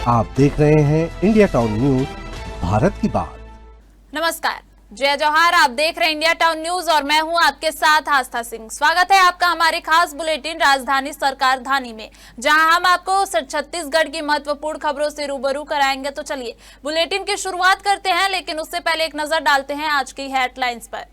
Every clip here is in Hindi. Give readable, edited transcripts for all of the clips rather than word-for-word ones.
आप देख रहे हैं इंडिया टाउन न्यूज, भारत की बात। नमस्कार, जय जौहर। आप देख रहे हैं इंडिया टाउन न्यूज और मैं हूं आपके साथ आस्था सिंह। स्वागत है आपका हमारे खास बुलेटिन राजधानी सरकार धानी में, जहां हम आपको छत्तीसगढ़ की महत्वपूर्ण खबरों से रूबरू कराएंगे। तो चलिए बुलेटिन की शुरुआत करते हैं, लेकिन उससे पहले एक नजर डालते हैं आज की हेडलाइंस पर।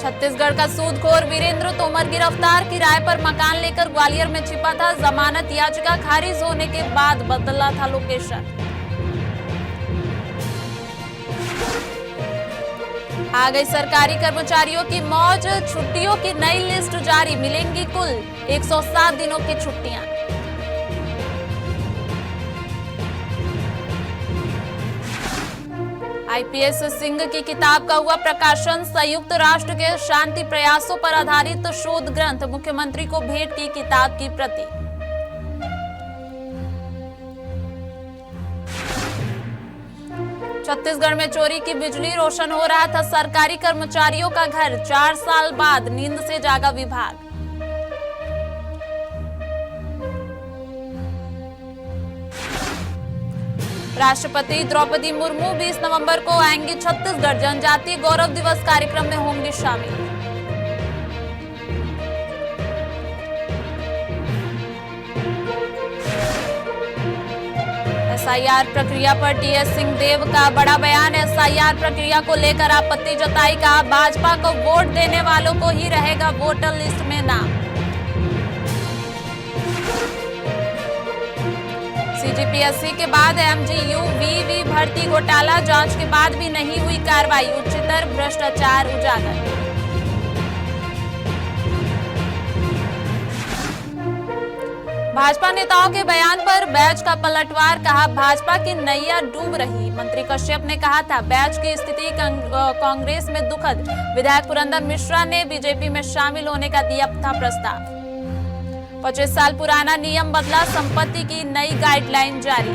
छत्तीसगढ़ का सूदखोर वीरेंद्र तोमर गिरफ्तार। किराए पर मकान लेकर ग्वालियर में छिपा था। जमानत याचिका खारिज होने के बाद बदला था लोकेशन। आ गई सरकारी कर्मचारियों की मौज। छुट्टियों की नई लिस्ट जारी, मिलेंगी कुल 107 दिनों की छुट्टियां। आईपीएस सिंह की किताब का हुआ प्रकाशन। संयुक्त राष्ट्र के शांति प्रयासों पर आधारित शोध ग्रंथ। मुख्यमंत्री को भेंट की किताब की प्रति। छत्तीसगढ़ में चोरी की बिजली, रोशन हो रहा था सरकारी कर्मचारियों का घर। 4 साल बाद नींद से जागा विभाग। राष्ट्रपति द्रौपदी मुर्मू 20 नवंबर को आएंगी छत्तीसगढ़। जनजातीय गौरव दिवस कार्यक्रम में होंगी शामिल। एसआईआर प्रक्रिया पर टीएस सिंहदेव का बड़ा बयान। एसआईआर प्रक्रिया को लेकर आपत्ति जताई। कहा भाजपा को वोट देने वालों को ही रहेगा वोटर लिस्ट में नाम। सीजीपीएससी के बाद एमजीयू वीवी भर्ती घोटाला, जांच के बाद भी नहीं हुई कार्रवाई। उच्चतर भ्रष्टाचार उजागर। भाजपा नेताओं के बयान पर बैच का पलटवार। कहा भाजपा की नैया डूब रही। मंत्री कश्यप ने कहा था बैच की स्थिति कांग्रेस में दुखद। विधायक पुरंदर मिश्रा ने बीजेपी में शामिल होने का दिया था प्रस्ताव। 25 साल पुराना नियम बदला, संपत्ति की नई गाइडलाइन जारी।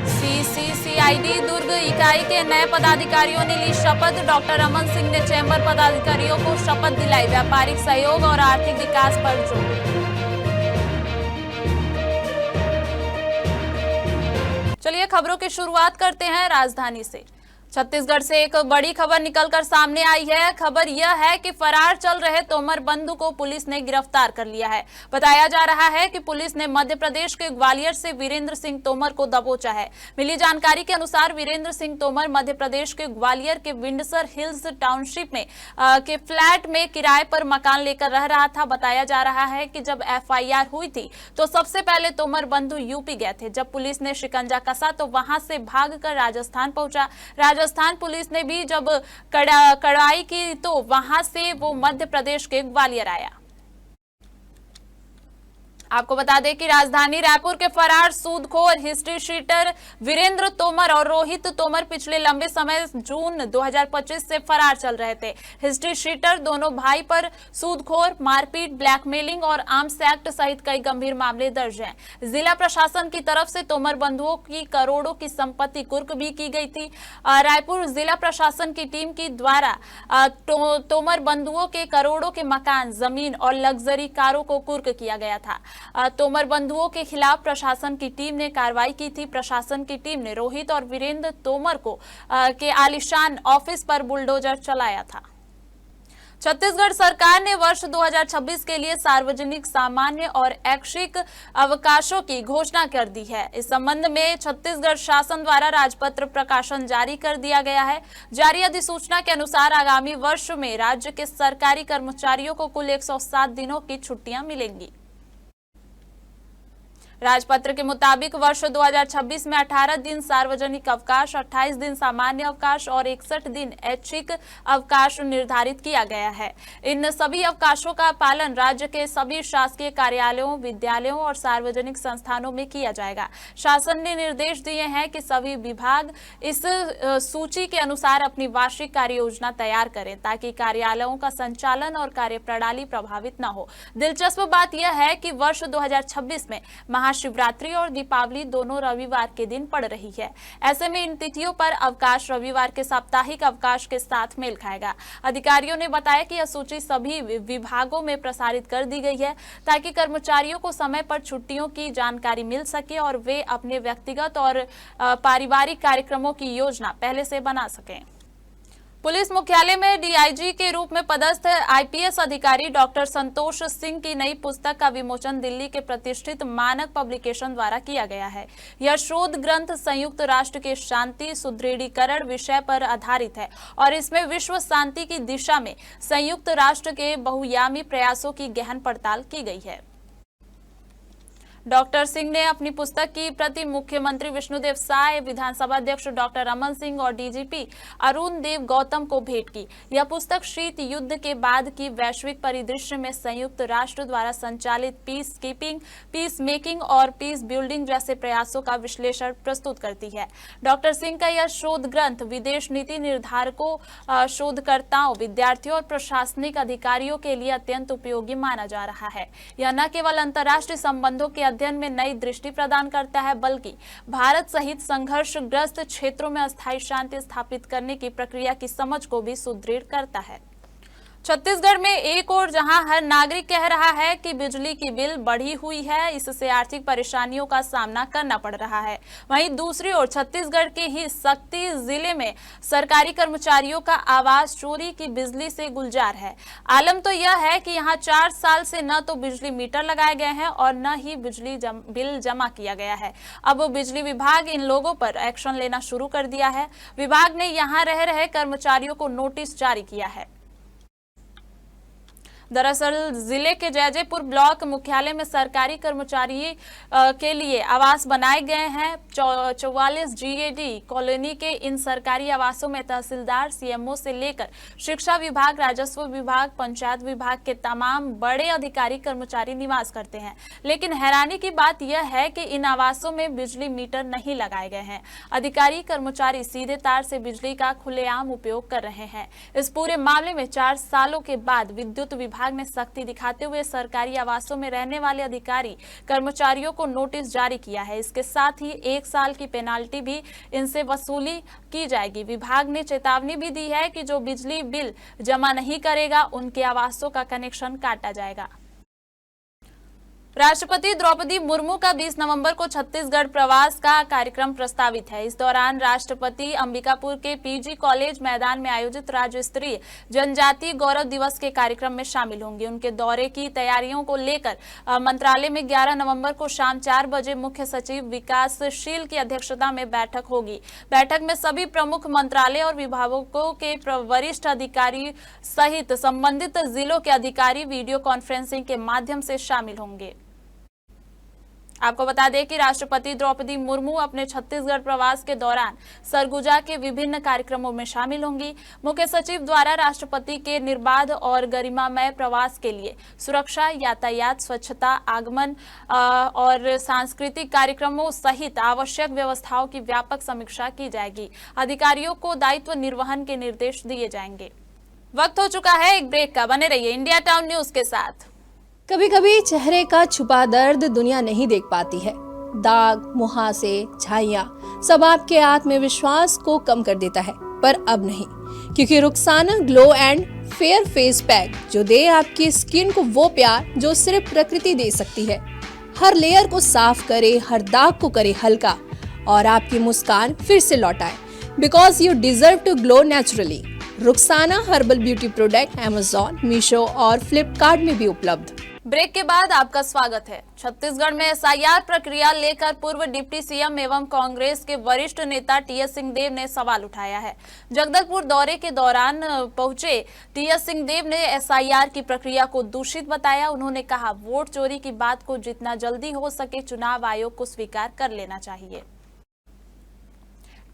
सीसीसीआईडी दुर्ग इकाई के नए पदाधिकारियों ने ली शपथ। डॉक्टर रमन सिंह ने चैम्बर पदाधिकारियों को शपथ दिलाई। व्यापारिक सहयोग और आर्थिक विकास पर जोर। चलिए खबरों की शुरुआत करते हैं राजधानी से। छत्तीसगढ़ से एक बड़ी खबर निकलकर सामने आई है। खबर यह है कि फरार चल रहे तोमर बंधु को पुलिस ने गिरफ्तार कर लिया है। बताया जा रहा है कि पुलिस ने मध्य प्रदेश के ग्वालियर से वीरेंद्र सिंह तोमर को दबोचा है। मिली जानकारी के अनुसार वीरेंद्र सिंह तोमर मध्य प्रदेश के ग्वालियर के विंडसर हिल्स टाउनशिप में के फ्लैट में किराए पर मकान लेकर रह रहा था। बताया जा रहा है कि जब एफआईआर हुई थी तो सबसे पहले तोमर बंधु यूपी गए थे। जब पुलिस ने शिकंजा कसा तो वहां से भागकर राजस्थान पहुंचा। राजस्थान पुलिस ने भी जब कड़ाई की तो वहां से वो मध्य प्रदेश के ग्वालियर आया। आपको बता दें कि राजधानी रायपुर के फरार सूदखोर हिस्ट्री शीटर वीरेंद्र तोमर और रोहित तोमर पिछले लंबे समय जून 2025 से फरार चल रहे थे। हिस्ट्री शीटर दोनों भाई पर सूदखोर, मारपीट, ब्लैकमेलिंग और आर्म्स एक्ट सहित कई गंभीर मामले दर्ज हैं। जिला प्रशासन की तरफ से तोमर बंधुओं की करोड़ों की संपत्ति कुर्क भी की गई थी। रायपुर जिला प्रशासन की टीम के द्वारा तोमर बंधुओं के करोड़ों के मकान, जमीन और लग्जरी कारों को कुर्क किया गया था। तोमर बंधुओं के खिलाफ प्रशासन की टीम ने कार्रवाई की थी। प्रशासन की टीम ने रोहित और वीरेंद्र तोमर को के आलीशान ऑफिस पर बुलडोजर चलाया था। छत्तीसगढ़ सरकार ने वर्ष 2026 के लिए सार्वजनिक, सामान्य और ऐच्छिक अवकाशों की घोषणा कर दी है। इस संबंध में छत्तीसगढ़ शासन द्वारा राजपत्र प्रकाशन जारी कर दिया गया है। जारी अधिसूचना के अनुसार आगामी वर्ष में राज्य के सरकारी कर्मचारियों को कुल 107 दिनों की छुट्टियां मिलेंगी। राजपत्र के मुताबिक वर्ष 2026 में 18 दिन सार्वजनिक अवकाश, 28 दिन सामान्य अवकाश और 61 दिन ऐच्छिक अवकाश निर्धारित किया गया है। इन सभी अवकाशों का पालन राज्य के सभी शासकीय कार्यालयों, विद्यालयों और सार्वजनिक संस्थानों में किया जाएगा। शासन ने निर्देश दिए हैं कि सभी विभाग इस सूची के अनुसार अपनी वार्षिक कार्य योजना तैयार करें ताकि कार्यालयों का संचालन और कार्यप्रणाली प्रभावित न हो। दिलचस्प बात यह है कि वर्ष 2026 में महाशिवरात्रि और दीपावली दोनों रविवार के दिन पड़ रही है। ऐसे में इन तिथियों पर अवकाश रविवार के साप्ताहिक अवकाश के साथ मेल खाएगा। अधिकारियों ने बताया कि यह सूची सभी विभागों में प्रसारित कर दी गई है ताकि कर्मचारियों को समय पर छुट्टियों की जानकारी मिल सके और वे अपने व्यक्तिगत और पारिवारिक कार्यक्रमों की योजना पहले से बना सकें। पुलिस मुख्यालय में डीआईजी के रूप में पदस्थ आईपीएस अधिकारी डॉक्टर संतोष सिंह की नई पुस्तक का विमोचन दिल्ली के प्रतिष्ठित मानक पब्लिकेशन द्वारा किया गया है। यह शोध ग्रंथ संयुक्त राष्ट्र के शांति सुदृढ़ीकरण विषय पर आधारित है और इसमें विश्व शांति की दिशा में संयुक्त राष्ट्र के बहुआयामी प्रयासों की गहन पड़ताल की गई है। डॉक्टर सिंह ने अपनी पुस्तक की प्रति मुख्यमंत्री विष्णुदेव साय, विधानसभा अध्यक्ष डॉक्टर रमन सिंह और डीजीपी अरुण देव गौतम को भेंट की। यह पुस्तक शीत युद्ध के बाद की वैश्विक परिदृश्य में संयुक्त राष्ट्र द्वारा संचालित पीस कीपिंग, पीस मेकिंग और पीस बिल्डिंग जैसे प्रयासों का विश्लेषण प्रस्तुत करती है। डॉक्टर सिंह का यह शोध ग्रंथ विदेश नीति निर्धारकों, शोधकर्ताओं, विद्यार्थियों और प्रशासनिक अधिकारियों के लिए अत्यंत उपयोगी माना जा रहा है। यह न केवल अंतर्राष्ट्रीय संबंधों के अध्ययन में नई दृष्टि प्रदान करता है बल्कि भारत सहित संघर्षग्रस्त क्षेत्रों में अस्थायी शांति स्थापित करने की प्रक्रिया की समझ को भी सुदृढ़ करता है। छत्तीसगढ़ में एक ओर जहां हर नागरिक कह रहा है कि बिजली की बिल बढ़ी हुई है, इससे आर्थिक परेशानियों का सामना करना पड़ रहा है, वहीं दूसरी ओर छत्तीसगढ़ के ही सक्ती जिले में सरकारी कर्मचारियों का आवास चोरी की बिजली से गुलजार है। आलम तो यह है कि यहां 4 साल से न तो बिजली मीटर लगाए गए हैं और न ही बिजली बिल जमा किया गया है। अब बिजली विभाग इन लोगों पर एक्शन लेना शुरू कर दिया है। विभाग ने यहां रह रहे कर्मचारियों को नोटिस जारी किया है। दरअसल जिले के जैजेपुर ब्लॉक मुख्यालय में सरकारी कर्मचारी के लिए आवास बनाए गए हैं। 44 जीएडी कॉलोनी के इन सरकारी आवासों में तहसीलदार, सीएमओ से लेकर शिक्षा विभाग, राजस्व विभाग, पंचायत विभाग के तमाम बड़े अधिकारी कर्मचारी निवास करते हैं। लेकिन हैरानी की बात यह है कि इन आवासों में बिजली मीटर नहीं लगाए गए हैं। अधिकारी कर्मचारी सीधे तार से बिजली का खुलेआम उपयोग कर रहे हैं। इस पूरे मामले में 4 सालों के बाद विद्युत विभाग ने सख्ती दिखाते हुए सरकारी आवासों में रहने वाले अधिकारी कर्मचारियों को नोटिस जारी किया है। इसके साथ ही 1 साल की पेनाल्टी भी इनसे वसूली की जाएगी। विभाग ने चेतावनी भी दी है कि जो बिजली बिल जमा नहीं करेगा उनके आवासों का कनेक्शन काटा जाएगा। राष्ट्रपति द्रौपदी मुर्मू का 20 नवंबर को छत्तीसगढ़ प्रवास का कार्यक्रम प्रस्तावित है। इस दौरान राष्ट्रपति अंबिकापुर के पीजी कॉलेज मैदान में आयोजित राज्य स्तरीय जनजातीय गौरव दिवस के कार्यक्रम में शामिल होंगे। उनके दौरे की तैयारियों को लेकर मंत्रालय में 11 नवंबर को शाम 4 बजे मुख्य सचिव विकासशील की अध्यक्षता में बैठक होगी। बैठक में सभी प्रमुख मंत्रालय और विभागों के वरिष्ठ अधिकारी सहित संबंधित जिलों के अधिकारी वीडियो कॉन्फ्रेंसिंग के माध्यम से शामिल होंगे। आपको बता दें कि राष्ट्रपति द्रौपदी मुर्मू अपने छत्तीसगढ़ प्रवास के दौरान सरगुजा के विभिन्न कार्यक्रमों में शामिल होंगी। मुख्य सचिव द्वारा राष्ट्रपति के निर्बाध और गरिमामय प्रवास के लिए सुरक्षा, यातायात, स्वच्छता, आगमन और सांस्कृतिक कार्यक्रमों सहित आवश्यक व्यवस्थाओं की व्यापक समीक्षा की जाएगी। अधिकारियों को दायित्व निर्वहन के निर्देश दिए जाएंगे। वक्त हो चुका है एक ब्रेक का। बने रहिए इंडिया टाउन न्यूज के साथ। कभी कभी चेहरे का छुपा दर्द दुनिया नहीं देख पाती है। दाग, मुहासे, झाइयां सब आपके आत्मविश्वास को कम कर देता है, पर अब नहीं, क्योंकि Rukhsana glow and fair face pack जो दे आपकी स्किन को वो प्यार जो सिर्फ प्रकृति दे सकती है। हर लेयर को साफ करे, हर दाग को करे हल्का और आपकी मुस्कान फिर से लौटाए। Because you deserve to glow naturally. Rukhsana herbal beauty product Amazon, Meesho और फ्लिपकार्ट में भी उपलब्ध। ब्रेक के बाद आपका स्वागत है। छत्तीसगढ़ में एसआईआर प्रक्रिया लेकर पूर्व डिप्टी सीएम एवं कांग्रेस के वरिष्ठ नेता टीएस सिंहदेव ने सवाल उठाया है। जगदलपुर दौरे के दौरान पहुंचे टीएस सिंहदेव ने एसआईआर की प्रक्रिया को दूषित बताया। उन्होंने कहा, वोट चोरी की बात को जितना जल्दी हो सके चुनाव आयोग को स्वीकार कर लेना चाहिए।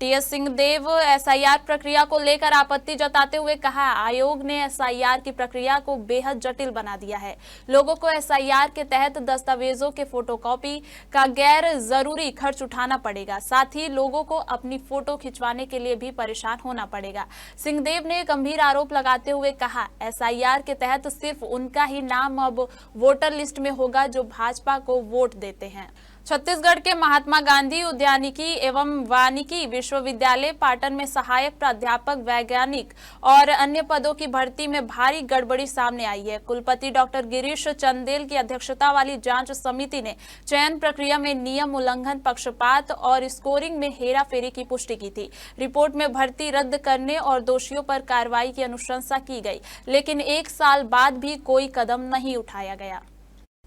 टीएस सिंहदेव एसआईआर प्रक्रिया को लेकर आपत्ति जताते हुए कहा, आयोग ने एसआईआर की प्रक्रिया को बेहद जटिल बना दिया है। लोगों को एसआईआर के तहत दस्तावेजों के फोटोकॉपी का गैर जरूरी खर्च उठाना पड़ेगा। साथ ही लोगों को अपनी फोटो खिंचवाने के लिए भी परेशान होना पड़ेगा। सिंहदेव ने गंभीर आरोप लगाते हुए कहा, एसआईआर के तहत सिर्फ उनका ही नाम अब वोटर लिस्ट में होगा जो भाजपा को वोट देते हैं। छत्तीसगढ़ के महात्मा गांधी उद्यानिकी एवं वानिकी विश्वविद्यालय पाटन में सहायक प्राध्यापक, वैज्ञानिक और अन्य पदों की भर्ती में भारी गड़बड़ी सामने आई है। कुलपति डॉक्टर गिरीश चंदेल की अध्यक्षता वाली जांच समिति ने चयन प्रक्रिया में नियम उल्लंघन, पक्षपात और स्कोरिंग में हेराफेरी की पुष्टि की थी। रिपोर्ट में भर्ती रद्द करने और दोषियों पर कार्रवाई की अनुशंसा की गई, लेकिन 1 साल बाद भी कोई कदम नहीं उठाया गया।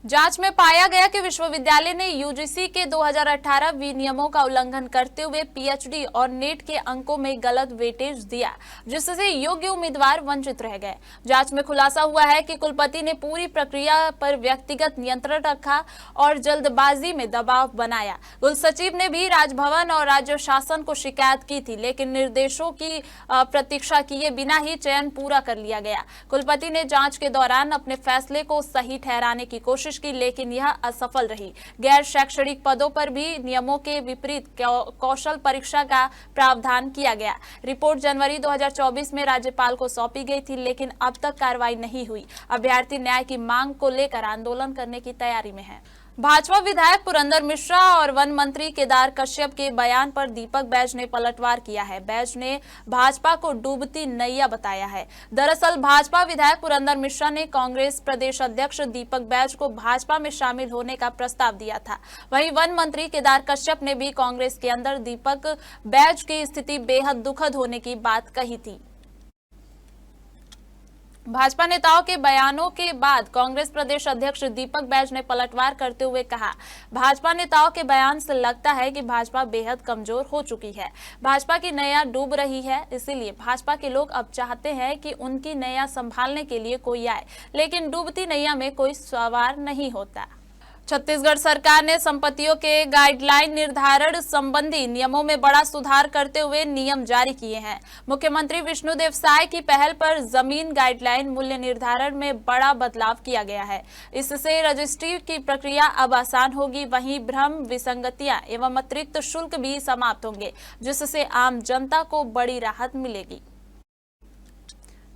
जांच में पाया गया कि विश्वविद्यालय ने यूजीसी के 2018 विनियमों का उल्लंघन करते हुए पीएचडी और नेट के अंकों में गलत वेटेज दिया, जिससे योग्य उम्मीदवार वंचित रह गए। जांच में खुलासा हुआ है कि कुलपति ने पूरी प्रक्रिया पर व्यक्तिगत नियंत्रण रखा और जल्दबाजी में दबाव बनाया। कुलसचिव ने भी राजभवन और राज्य शासन को शिकायत की थी, लेकिन निर्देशों की प्रतीक्षा किए बिना ही चयन पूरा कर लिया गया। कुलपति ने जांच के दौरान अपने फैसले को सही ठहराने की कोशिश की, लेकिन यह असफल रही। गैर शैक्षणिक पदों पर भी नियमों के विपरीत कौशल परीक्षा का प्रावधान किया गया। रिपोर्ट जनवरी 2024 में राज्यपाल को सौंपी गई थी, लेकिन अब तक कार्रवाई नहीं हुई। अभ्यर्थी न्याय की मांग को लेकर आंदोलन करने की तैयारी में है। भाजपा विधायक पुरंदर मिश्रा और वन मंत्री केदार कश्यप के बयान पर दीपक बैज ने पलटवार किया है। बैज ने भाजपा को डूबती नैया बताया है। दरअसल भाजपा विधायक पुरंदर मिश्रा ने कांग्रेस प्रदेश अध्यक्ष दीपक बैज को भाजपा में शामिल होने का प्रस्ताव दिया था। वहीं वन मंत्री केदार कश्यप ने भी कांग्रेस के अंदर दीपक बैज की स्थिति बेहद दुखद होने की बात कही थी। भाजपा नेताओं के बयानों के बाद कांग्रेस प्रदेश अध्यक्ष दीपक बैज ने पलटवार करते हुए कहा, भाजपा नेताओं के बयान से लगता है कि भाजपा बेहद कमजोर हो चुकी है। भाजपा की नैया डूब रही है, इसीलिए भाजपा के लोग अब चाहते हैं कि उनकी नैया संभालने के लिए कोई आए, लेकिन डूबती नैया में कोई सवार नहीं होता। छत्तीसगढ़ सरकार ने संपत्तियों के गाइडलाइन निर्धारण संबंधी नियमों में बड़ा सुधार करते हुए नियम जारी किए हैं। मुख्यमंत्री विष्णुदेव साय की पहल पर जमीन गाइडलाइन मूल्य निर्धारण में बड़ा बदलाव किया गया है। इससे रजिस्ट्री की प्रक्रिया अब आसान होगी। वहीं भ्रम, विसंगतियां एवं अतिरिक्त शुल्क भी समाप्त होंगे, जिससे आम जनता को बड़ी राहत मिलेगी।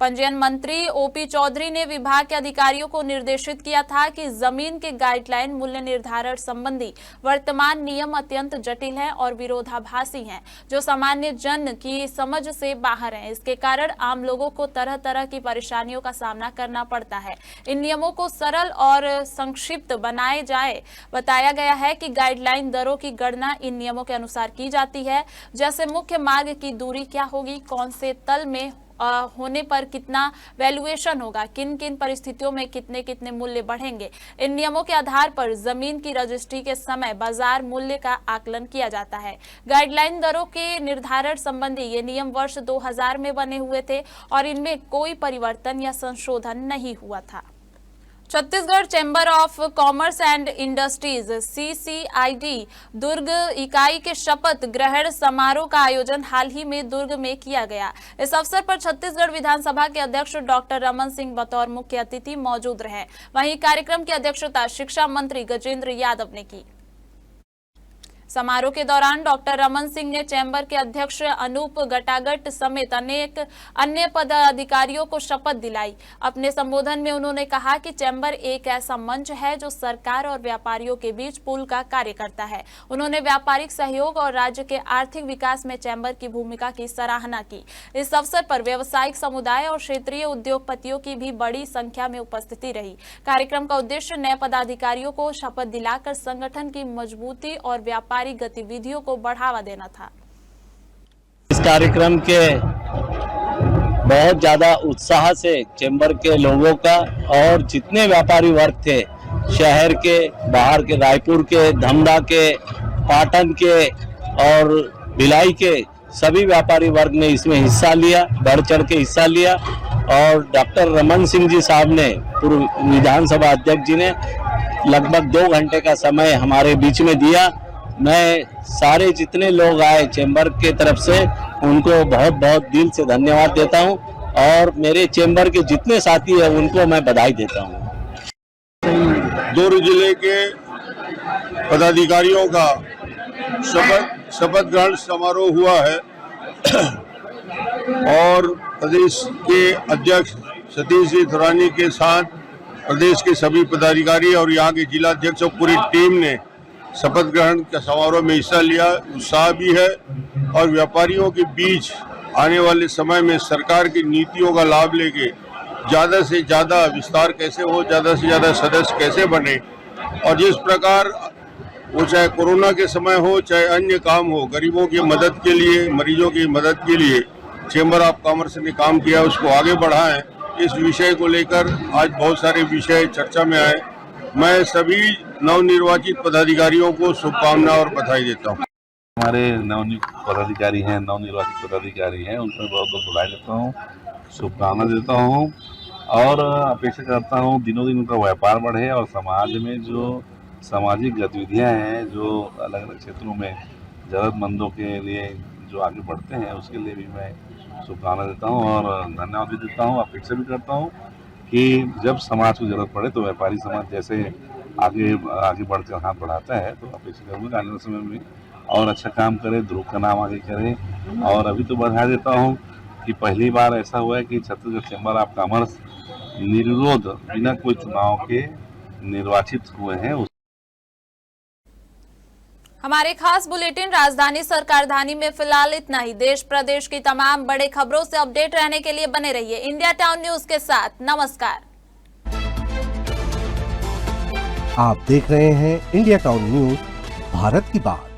पंजीयन मंत्री ओपी चौधरी ने विभाग के अधिकारियों को निर्देशित किया था कि जमीन के गाइडलाइन मूल्य निर्धारण संबंधी वर्तमान नियम अत्यंत जटिल हैं और विरोधाभासी हैं, जो सामान्य जन की समझ से बाहर हैं। इसके कारण आम लोगों को तरह तरह की परेशानियों का सामना करना पड़ता है। इन नियमों को सरल और संक्षिप्त बनाए जाए। बताया गया है कि गाइडलाइन दरों की गणना इन नियमों के अनुसार की जाती है, जैसे मुख्य मार्ग की दूरी क्या होगी, कौन से तल में होने पर कितना वैल्यूएशन होगा, किन किन परिस्थितियों में कितने कितने मूल्य बढ़ेंगे। इन नियमों के आधार पर जमीन की रजिस्ट्री के समय बाजार मूल्य का आकलन किया जाता है। गाइडलाइन दरों के निर्धारण संबंधी ये नियम वर्ष 2000 में बने हुए थे और इनमें कोई परिवर्तन या संशोधन नहीं हुआ था। Chhattisgarh chamber of commerce and industries CCID दुर्ग इकाई के शपथ ग्रहण समारोह का आयोजन हाल ही में दुर्ग में किया गया। इस अवसर पर छत्तीसगढ़ विधानसभा के अध्यक्ष डॉक्टर रमन सिंह बतौर मुख्य अतिथि मौजूद रहे। वहीं कार्यक्रम की अध्यक्षता शिक्षा मंत्री गजेंद्र यादव ने की। समारोह के दौरान डॉक्टर रमन सिंह ने चैम्बर के अध्यक्ष अनूप गटागट समेत अनेक अन्य पदाधिकारियों को शपथ दिलाई। अपने संबोधन में उन्होंने कहा कि चैम्बर एक ऐसा मंच है जो सरकार और व्यापारियों के बीच पुल का कार्य करता है। उन्होंने व्यापारिक सहयोग और राज्य के आर्थिक विकास में चैम्बर की भूमिका की सराहना की। इस अवसर पर व्यावसायिक समुदाय और क्षेत्रीय उद्योगपतियों की भी बड़ी संख्या में उपस्थिति रही। कार्यक्रम का उद्देश्य नए पदाधिकारियों को शपथ दिलाकर संगठन की मजबूती और व्यापार गतिविधियों को बढ़ावा देना था। इस कार्यक्रम के बहुत ज्यादा उत्साह से चैम्बर के लोगों का और जितने व्यापारी वर्ग थे, शहर के, बाहर के, रायपुर के, धमधा के, पाटन के और भिलाई के सभी व्यापारी वर्ग ने इसमें हिस्सा लिया, बढ़ चढ़ के हिस्सा लिया। और डॉक्टर रमन सिंह जी साहब ने, पूर्व विधानसभा अध्यक्ष जी ने लगभग 2 घंटे का समय हमारे बीच में दिया। मैं सारे जितने लोग आए चैम्बर के तरफ से उनको बहुत बहुत दिल से धन्यवाद देता हूं और मेरे चैम्बर के जितने साथी हैं उनको मैं बधाई देता हूं। दुर्ग जिले के पदाधिकारियों का शपथ ग्रहण समारोह हुआ है और प्रदेश के अध्यक्ष सतीश जी थुरानी के साथ प्रदेश के सभी पदाधिकारी और यहाँ के जिला अध्यक्ष और पूरी टीम ने शपथ ग्रहण के समारोह में हिस्सा लिया। उत्साह भी है और व्यापारियों के बीच आने वाले समय में सरकार की नीतियों का लाभ लेके ज़्यादा से ज़्यादा विस्तार कैसे हो, ज़्यादा से ज़्यादा सदस्य कैसे बने, और जिस प्रकार वो चाहे कोरोना के समय हो चाहे अन्य काम हो, गरीबों की मदद के लिए, मरीजों की मदद के लिए चेंबर ऑफ कॉमर्स ने काम किया, उसको आगे बढ़ाएं। इस विषय को लेकर आज बहुत सारे विषय चर्चा में आए। मैं सभी नवनिर्वाचित पदाधिकारियों को शुभकामनाएं और बधाई देता हूं। हमारे नवनिर्वाचित पदाधिकारी हैं उनको बहुत बहुत बधाई देता हूँ, शुभकामना देता हूँ और अपेक्षा करता हूँ दिनों दिन उनका व्यापार बढ़े और समाज में जो सामाजिक गतिविधियाँ हैं, जो अलग अलग क्षेत्रों में ज़रूरतमंदों के लिए जो आगे बढ़ते हैं, उसके लिए भी मैं शुभकामना देता हूँ और धन्यवाद भी देता हूँ। अपेक्षा भी करता हूँ कि जब समाज को ज़रूरत पड़े तो व्यापारी समाज जैसे आगे बढ़कर हाथ बढ़ाता है, तो अपेक्षा करूँगा आने वाले समय में और अच्छा काम करे, ध्रुव का नाम आगे करे। और अभी तो बधाई देता हूँ कि पहली बार ऐसा हुआ है कि छत्तीसगढ़ चैम्बर ऑफ कॉमर्स निर्विरोध बिना कोई चुनाव के निर्वाचित हुए हैं। हमारे खास बुलेटिन राजधानी सरकारधानी में फिलहाल इतना ही। देश प्रदेश की तमाम बड़े खबरों से अपडेट रहने के लिए बने रहिए इंडिया टाउन न्यूज के साथ। नमस्कार। आप देख रहे हैं इंडिया टाउन न्यूज, भारत की बात।